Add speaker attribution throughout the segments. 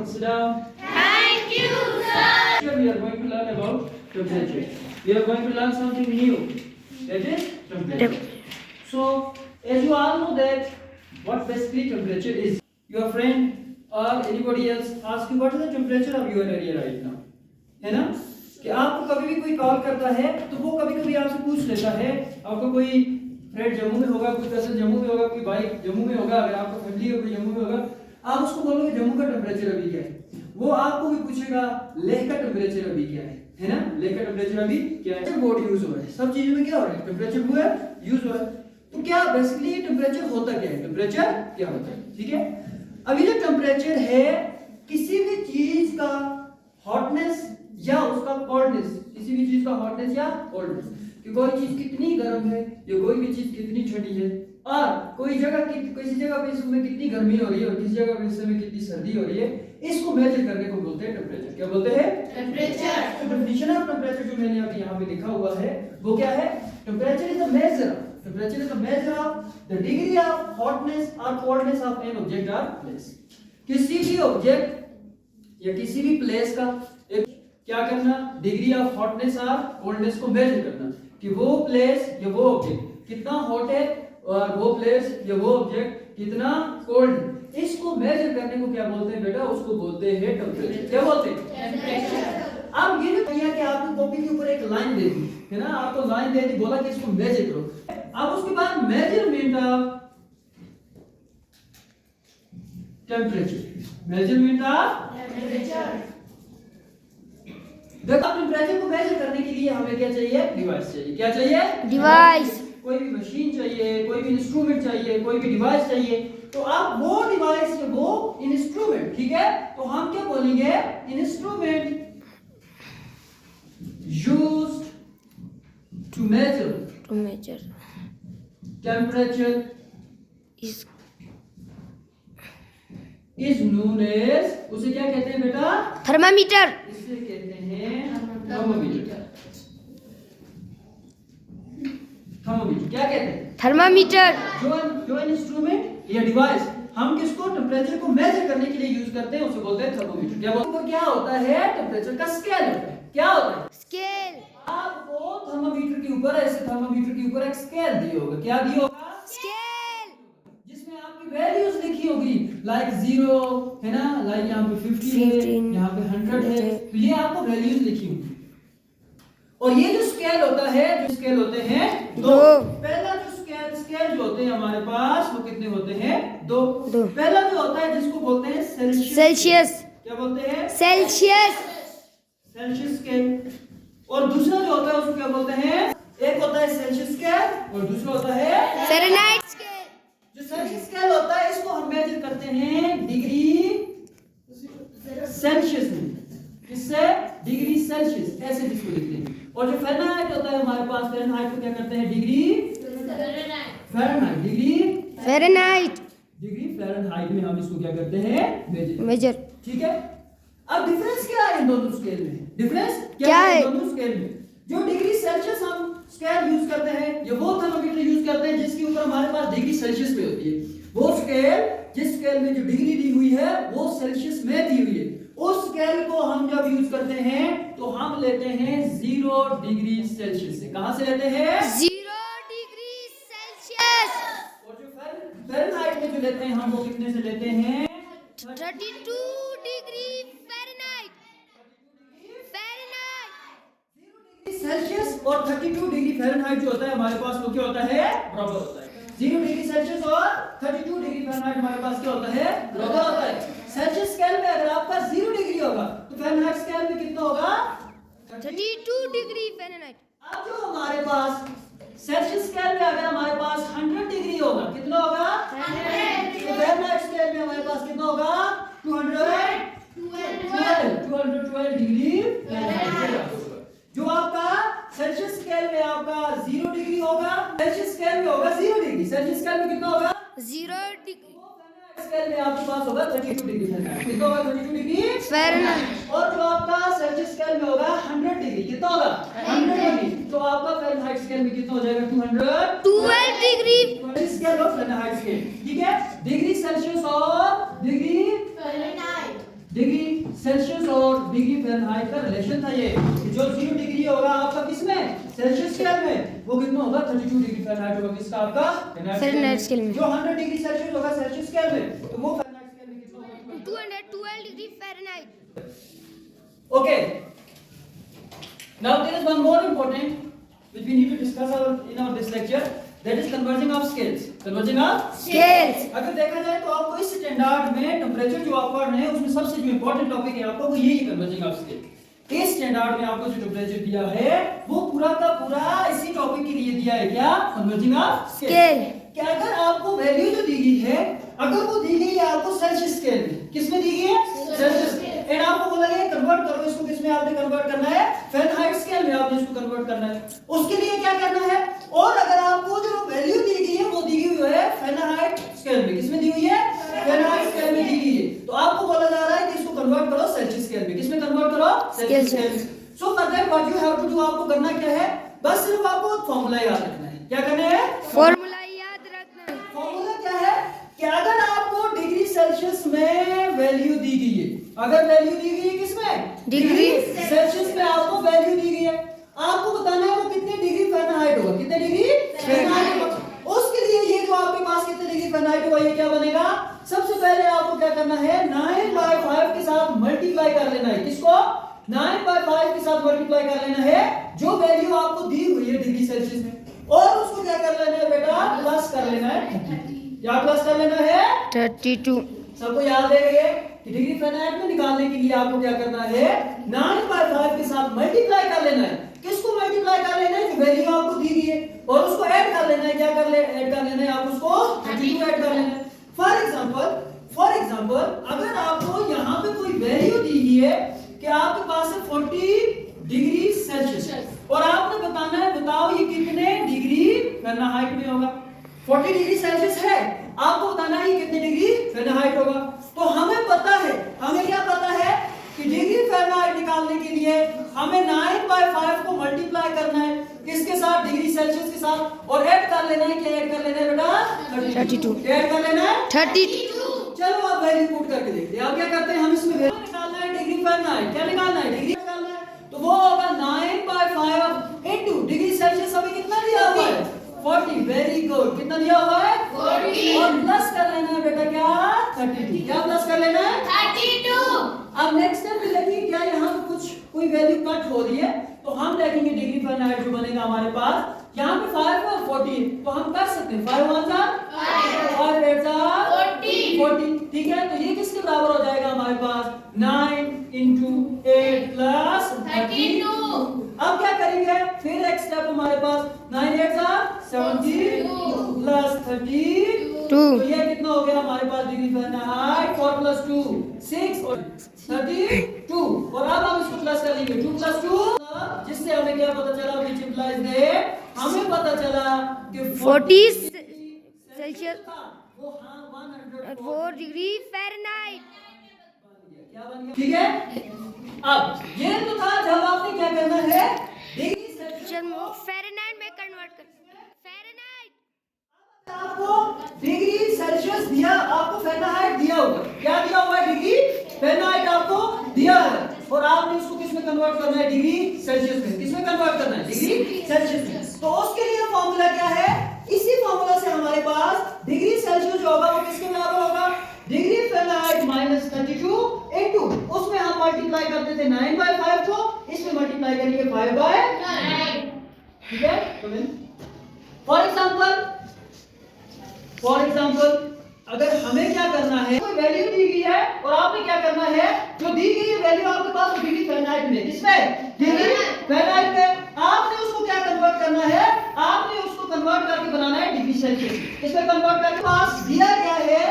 Speaker 1: Come sit down.
Speaker 2: Thank you, sir.
Speaker 1: Here we are going to learn about temperature. We are going to learn something new. That is temperature. So, as you all know that what basically temperature is. Your friend or anybody else ask you what is the temperature of your area right now. है ना? कि आपको कभी भी कोई call करता है तो वो कभी-कभी आपसे पूछ लेता है, आपको कोई फ्रेंड जम्मू में होगा, कोई कजन जम्मू में होगा, कोई भाई जम्मू में होगा, अगर आपका फैमिली है कोई जम्मू में होगा, आप उसको बोलोगे जम्मू का टेम्परेचर अभी क्या है, वो आपको भी पूछेगा लेह का टेम्परेचर अभी क्या है ना? लेह का टेम्परेचर अभी क्या है? वर्ड यूज हो रहा है, सब चीजों में क्या हो रहा है? टेम्परेचर हुआ है, यूज हो रहा है। तो क्या बेसिकली टेम्परेचर होता क्या है? टेम्परेचर क्या होता है? ठीक है, अभी जो टेम्परेचर है किसी भी चीज का हॉटनेस या उसका कोल्डनेस, किसी भी चीज का हॉटनेस या कोल्डनेस, कि कोई चीज कितनी गर्म है या कोई भी चीज कितनी ठंडी है, और कोई जगह किसी जगह पे इस समय कितनी गर्मी हो रही है और किसी जगह पे इस समय कितनी सर्दी हो रही है, इसको मेजर करने को बोलते हैं टेम्परेचर। क्या बोलते हैं? टेम्परेचर। डेफिनेशन ऑफ टेम्परेचर जो मैंने अभी यहाँ पे लिखा हुआ है वो क्या है? Temperature is the measure of the degree of hotness और कोल्डनेस ऑफ एन ऑब्जेक्ट और प्लेस। किसी भी ऑब्जेक्ट या किसी भी प्लेस का एक क्या करना? डिग्री ऑफ हॉटनेस और कोल्डनेस को मेजर करना, कि वो प्लेस या वो ऑब्जेक्ट कितना हॉट है और वो प्लेस या वो ऑब्जेक्ट कितना कोल्ड है। इसको मेजर करने को क्या बोलते हैं बेटा? उसको बोलते हैं टेम्परेचर। क्या बोलते हैं? टेम्परेचर। अब ये जो कहिए कि आपको कॉपी के ऊपर एक लाइन दे दी है ना, आपको लाइन दे दी, बोला कि इसको मेजर करो। अब उसके बाद measurement of temperature, measurement of temperature. देखो टेम्परेचर को मेजर करने के लिए हमें क्या चाहिए? डिवाइस चाहिए। क्या चाहिए?
Speaker 3: डिवाइस।
Speaker 1: कोई भी मशीन चाहिए, कोई भी इंस्ट्रूमेंट चाहिए, कोई भी डिवाइस चाहिए। तो आप वो डिवाइस या वो इंस्ट्रूमेंट, ठीक है, तो हम क्या बोलेंगे? Instrument used to measure temperature is known as, उसे क्या कहते हैं बेटा?
Speaker 3: थर्मामीटर।
Speaker 1: इसे कहते हैं थर्मामीटर। थर्मामीटर क्या कहते हैं?
Speaker 3: थर्मामीटर।
Speaker 1: जो इंस्ट्रूमेंट या डिवाइस हम किसको टेम्परेचर को मेजर करने के लिए यूज करते हैं उसे बोलते हैं थर्मामीटर। क्या बोलते हैं? क्या होता है? टेम्परेचर का स्केल होता है। क्या होता है?
Speaker 3: स्केल।
Speaker 1: आपको थर्मामीटर के ऊपर, ऐसे थर्मामीटर के ऊपर एक स्केल दिया होगा। क्या दिया होगा?
Speaker 3: स्केल।
Speaker 1: जिसमें आपकी वैल्यूज लिखी होगी, लाइक 0 है ना, लाइक यहाँ पे 50 है, यहाँ पे 100 है, तो ये आपको वैल्यूज लिखी होगी। और ये जो स्केल होता है, जो स्केल होते हैं दो। पहला जो स्केल जो होते हैं हमारे पास वो कितने होते हैं? दो। पहला जो होता है जिसको बोलते हैं
Speaker 3: सेल्सियस।
Speaker 1: क्या बोलते हैं?
Speaker 3: Celsius
Speaker 1: scale. और दूसरा जो होता है उसको क्या बोलते हैं? एक होता है सेल्सियस स्केल और दूसरा होता है
Speaker 3: फ़ारेनहाइट स्केल।
Speaker 1: जो सेल्सियस स्केल होता है इसको हम मेजर करते हैं डिग्री सेल्सियस में। किससे? डिग्री सेल्सियस, ऐसे जिसको लिखते हैं। और जो फ़ारेनहाइट होता है हमारे पास, फ़ारेनहाइट को क्या करते हैं? Degree Fahrenheit. डिग्री फ़ारेनहाइट में हम इसको क्या करते हैं? मेजर। ठीक है, अब डिफरेंस क्या है इन दोनों स्केल में? डिफरेंस क्या है दोनों स्केल में? जो डिग्री सेल्सियस हम स्केल यूज करते हैं या वो थर्मामीटर यूज करते हैं जिसके ऊपर हमारे पास डिग्री सेल्सियस पे होती है, वो स्केल जिस स्केल में जो डिग्री दी हुई है वो सेल्सियस में दी हुई है, उस स्केल को हम जब यूज करते हैं तो हम लेते हैं 0 डिग्री सेल्सियस से। कहां से लेते हैं?
Speaker 3: 0 डिग्री सेल्सियस।
Speaker 1: और जो फ़ारेनहाइट में जो लेते हैं हम वो कितने से लेते हैं?
Speaker 3: 32 डिग्री फ़ारेनहाइट।
Speaker 1: सेल्सियस और 32 डिग्री फ़ारेनहाइट जो होता है हमारे पास वो क्या होता है? बराबर होता है। 0 डिग्री सेल्सियस और 32 डिग्री फ़ारेनहाइट हमारे पास क्या होता है? बराबर होता है। सेल्सियस स्केल में अगर आपका 0 डिग्री होगा तो फ़ारेनहाइट स्केल में कितना होगा?
Speaker 3: 32 डिग्री फ़ारेनहाइट।
Speaker 1: अब जो हमारे पास सेल्सियस स्केल में अगर हमारे पास 100 डिग्री होगा, कितना होगा? 100। तो फ़ारेनहाइट स्केल में हमारे पास कितना होगा? 212 डिग्री फ़ारेनहाइट। जो आपका सेल्सियस स्केल में आपका 0 डिग्री होगा, सेल्सियस स्केल में होगा 0 डिग्री, सेल्सियस स्केल में कितना होगा?
Speaker 3: 0 डिग्री।
Speaker 1: स्केल में आपके पास होगा 32 डिग्री फ़ारेनहाइट। कितना होगा? 32 डिग्री
Speaker 3: फ़ारेनहाइट।
Speaker 1: और जो आपका सेल्सियस स्केल में होगा 100 डिग्री, कितना होगा? 100 डिग्री। तो आपका फ़ारेनहाइट स्केल में कितना हो जाएगा?
Speaker 3: 212 डिग्री
Speaker 1: स्केल और फ़ारेनहाइट स्केल। ठीक है, डिग्री सेल्सियस और डिग्री फ़ारेनहाइट। डिग्री सेल्सियस और डिग्री फ़ारेनहाइट का रिलेशन था ये कि जो 0 डिग्री होगा आपका किसमें सेल्सियस स्केल में वो कितना होगा 32 डिग्री फ़ारेनहाइट होगा किसका आपका
Speaker 3: फ़ारेनहाइट स्केल में।
Speaker 1: जो 100 डिग्री सेल्सियस होगा सेल्सियस स्केल में तो वो फ़ारेनहाइट स्केल में कितना होगा
Speaker 3: 212 degree Fahrenheit.
Speaker 1: Okay. Now there is one more important which we need to discuss in our this lecture, that is converging of scales. Converging of
Speaker 3: Scales.
Speaker 1: अगर देखा जाए तो आपको इस स्टैंडर्ड में टेम्परेचर जो आप पढ़ रहे हैं उसमें सबसे जो इंपॉर्टेंट टॉपिक है आपको वो यही कन्वर्जिंग ऑफ स्केल। इस स्टैंडर्ड में आपको जो टेम्परेचर दिया है वो पूरा का पूरा इसी टॉपिक के लिए दिया है क्या कन्वर्जिंग ऑफ
Speaker 3: Scale.
Speaker 1: कि अगर आपको वैल्यू जो दी गई है अगर वो दी गई है आपको सेल्सियस स्केल में किसमें दी गई है सेल्सियस एंड आपको बोला गया कन्वर्ट करो इसको किसमें आपने कन्वर्ट करना है फ़ारेनहाइट स्केल में आपने इसको कन्वर्ट करना है उसके लिए क्या करना है और अगर आपको जो वैल्यू दी गई है वो दी गई है फ़ारेनहाइट स्केल में किसमें दी हुई है फ़ारेनहाइट स्केल में दी गई है तो आपको बोला जा रहा है कि इसको कन्वर्ट करो सेल्सियस स्केल में किसमें कन्वर्ट करो सेल्सियस स्केल में so for that what you have to do आपको करना क्या है बस सिर्फ आपको फार्मूला याद रखना है क्या करना है
Speaker 3: फॉर्मूला याद रखना है।
Speaker 1: फार्मूला क्या है कि अगर आपको डिग्री सेल्सियस में वैल्यू दी गई है अगर वैल्यू दी गई है किसमें
Speaker 3: डिग्री
Speaker 1: सेल्सियस में आपको वैल्यू दी गई है आपको बताना है वो कितने डिग्री फ़ारेनहाइट होगा कितने डिग्री फ़ारेनहाइट होगा उसके लिए ये जो आपके पास कितने डिग्री फ़ारेनहाइट होगा ये क्या बनेगा सबसे पहले आपको क्या करना है 9/5 के साथ मल्टीप्लाई कर लेना है किसको 9/5 के साथ मल्टीप्लाई कर लेना है जो वैल्यू आपको दी हुई है डिग्री सेल्सियस में और उसको क्या कर लेना है बेटा प्लस कर लेना है क्या प्लस कर लेना है
Speaker 3: 32.
Speaker 1: सबको याद है ये कि डिग्री फ़ारेनहाइट में निकालने के लिए आपको क्या करना है 9/5 के साथ मल्टीप्लाई कर लेना है किसको मल्टीप्लाई कर लेना है जो वैल्यू आपको दी गई है और उसको ऐड कर लेना है क्या कर ले ऐड कर लेना है आप उसको 32 ऐड कर लेना है फॉर एग्जांपल अगर आपको यहाँ पे कोई वैल्यू दी गई है कि आपके पास है 40 डिग्री सेल्सियस और आपने बताना है बताओ ये कितने डिग्री फ़ारेनहाइट में होगा 40 डिग्री सेल्सियस है आपको बताना है ये कितने डिग्री फ़ारेनहाइट होगा तो हमें पता है हमें क्या पता है कि डिग्री फ़ारेनहाइट निकालने के लिए हमें 9/5 को मल्टीप्लाई करना है किसके साथ डिग्री सेल्सियस के साथ और ऐड कर लेना है क्या ऐड कर लेना है बेटा
Speaker 3: 32.
Speaker 1: ऐड कर लेना है
Speaker 3: 32.
Speaker 1: चलो आप वैल्यू पुट करके देखते हैं आप क्या करते हैं हम इसमें वैल्यू निकालना है डिग्री फ़ारेनहाइट क्या निकालना है डिग्री निकालना है तो वो होगा 9/5 इनटू डिग्री सेल्सियस हमें कितना दिया हुआ है 40 वेरी गुड कितना दिया हुआ है 40 और प्लस कर लेना है बेटा क्या 32 क्या प्लस कर लेना है
Speaker 2: 32.
Speaker 1: अब नेक्स्ट स्टेप में देखिए क्या यहाँ पे कुछ कोई वैल्यू कट हो रही है तो हम देखेंगे डिग्री फ़ारेनहाइट जो बनेगा हमारे पास यहाँ पे 5 और 40 तो हम कर सकते हैं 5 1 जा 5 8 जा 40 ठीक है तो ये किसके बराबर हो जाएगा हमारे पास 9 into 8 plus 32 अब क्या करेंगे फिर एक स्टेप हमारे पास 9 8 जा 72 plus 32 तो ये कितना हो गया हमारे पास डिग्री फ़ारेनहाइट 4 plus 2 6 और 32 और अब हम इसको प्लस कर लेंगे 2 plus 2 जिससे हमें क्या पता चला which implies that हमें पता चला कि
Speaker 3: 40 सेल्सियस
Speaker 1: वो हाँ
Speaker 3: 4 डिग्री फ़ारेनहाइट.
Speaker 1: क्या बन गया ठीक है अब ये तो था जब आपने क्या करना है डिग्री सेल्सियस
Speaker 3: फ़ारेनहाइट में कन्वर्ट कर फ़ारेनहाइट
Speaker 1: आपको डिग्री सेल्सियस दिया आपको फ़ारेनहाइट दिया होगा क्या दिया हुआ है डिग्री फ़ारेनहाइट आपको दिया है और आपने इसको किसमें कन्वर्ट करना है डिग्री सेल्सियस में किसमें कन्वर्ट करना है डिग्री सेल्सियस में तो उसके लिए फार्मूला क्या है इसी फार्मूला से हमारे पास डिग्री सेल्सियस जो होगा वो किसके बराबर होगा डिग्री फ़ारेनहाइट माइनस 32 इनटू उसमें हम मल्टीप्लाई करते थे 9/5 को इसमें मल्टीप्लाई करेंगे 5/9 ठीक है फॉर एग्जांपल अगर हमें क्या करना है कोई वैल्यू दी गई है और आपने क्या करना है जो दी गई है वैल्यू आपके पास डिग्री फ़ारेनहाइट में किसमें डिग्री फ़ारेनहाइट में आपने उसको क्या कन्वर्ट करना है आपने उसको कन्वर्ट करके बनाना है डिग्री सेल्सियस इसमें कन्वर्ट करके पास दिया गया है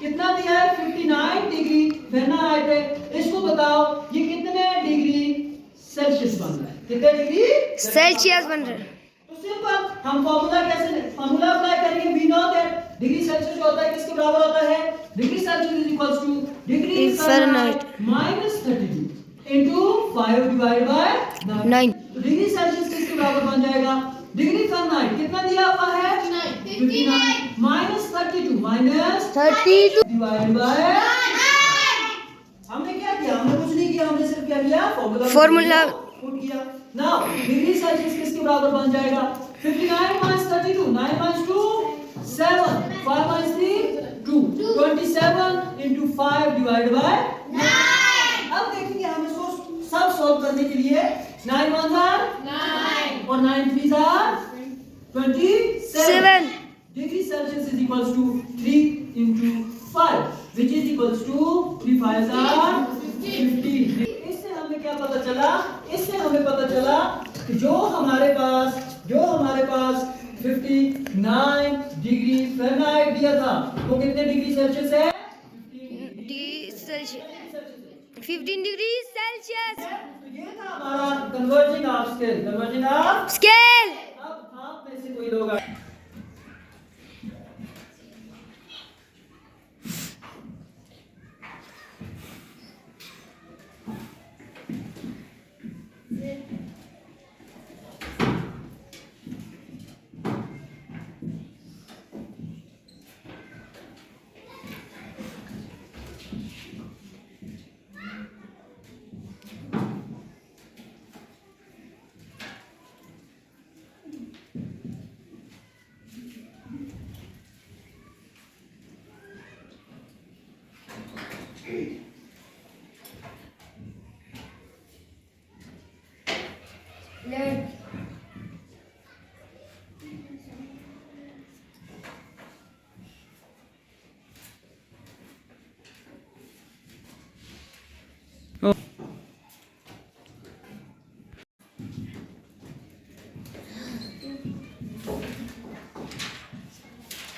Speaker 1: कितना दिया है 59 डिग्री फ़ारेनहाइट है इसको बताओ ये कितने डिग्री सेल्सियस बन रहा है कितने डिग्री
Speaker 3: सेल्सियस बन रहा है
Speaker 1: तो सिंपल हम फार्मूला अप्लाई करेंगे we know that degree Celsius जो होता है किसके बराबर होता है degree Celsius is equals to degree Fahrenheit minus 32 into 5 divide by 9 तो डिग्री सेल्सियस किसके बराबर बन जाएगा डिग्री फ़ारेनहाइट कितना दिया हुआ है 59 माइनस 32 माइनस
Speaker 3: 32
Speaker 1: डिवाइड बाय हमने क्या किया हमने क्या किया?
Speaker 3: Formula.
Speaker 1: पुट किया. Now डिग्री सेल्सियस किसके बराबर बन जाएगा? 59 minus 32. 9 minus 2 7. 5 minus 3 2. 27 into 5 divided by 9. अब देखेंगे हमें सब सॉल्व करने के लिए 9 1 are 9 और 9 3 are 27.
Speaker 3: 7.
Speaker 1: Degree Celsius is equals to 3 into 5, which is equals to 3 5s are 50. इससे हमें क्या पता चला? इससे हमें पता चला कि जो हमारे पास 59 डिग्री फ़ारेनहाइट दिया था, वो कितने डिग्री सेल्सियस है?
Speaker 3: 15 degrees Celsius.
Speaker 1: तो ये था हमारा converging of scale. Converging of
Speaker 3: Scale.
Speaker 1: अब आप में से कोई लोग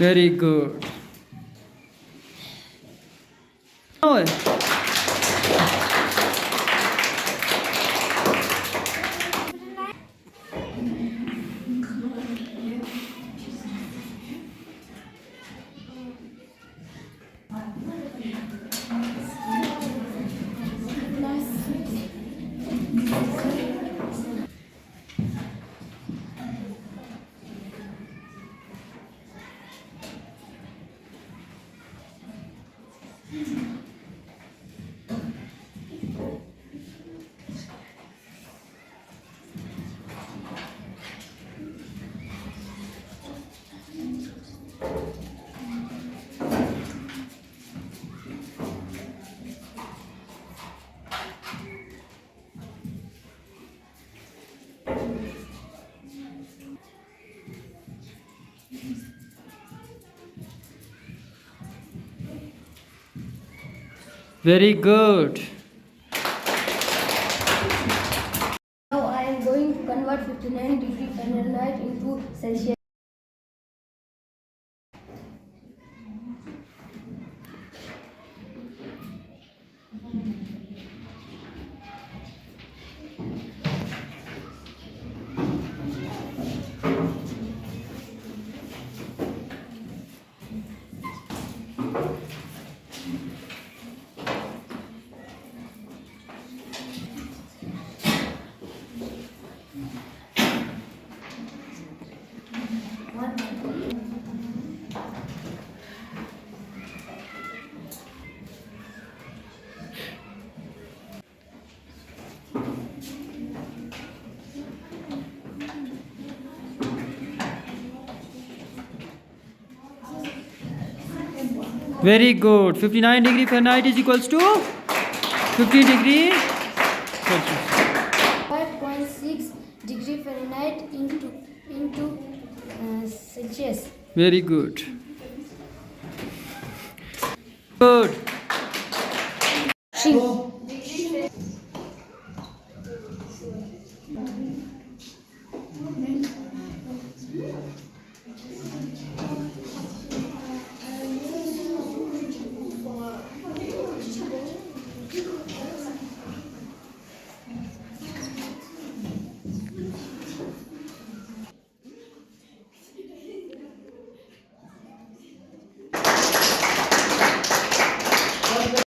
Speaker 1: Very good. Oh. Very good.
Speaker 3: Now I am going to convert 59 degree Fahrenheit into Celsius.
Speaker 1: Very good. 59 degree Fahrenheit is equals to 15 degree Celsius.
Speaker 3: 5.6 degree Fahrenheit into Celsius.
Speaker 1: Very good. Good.
Speaker 3: Three.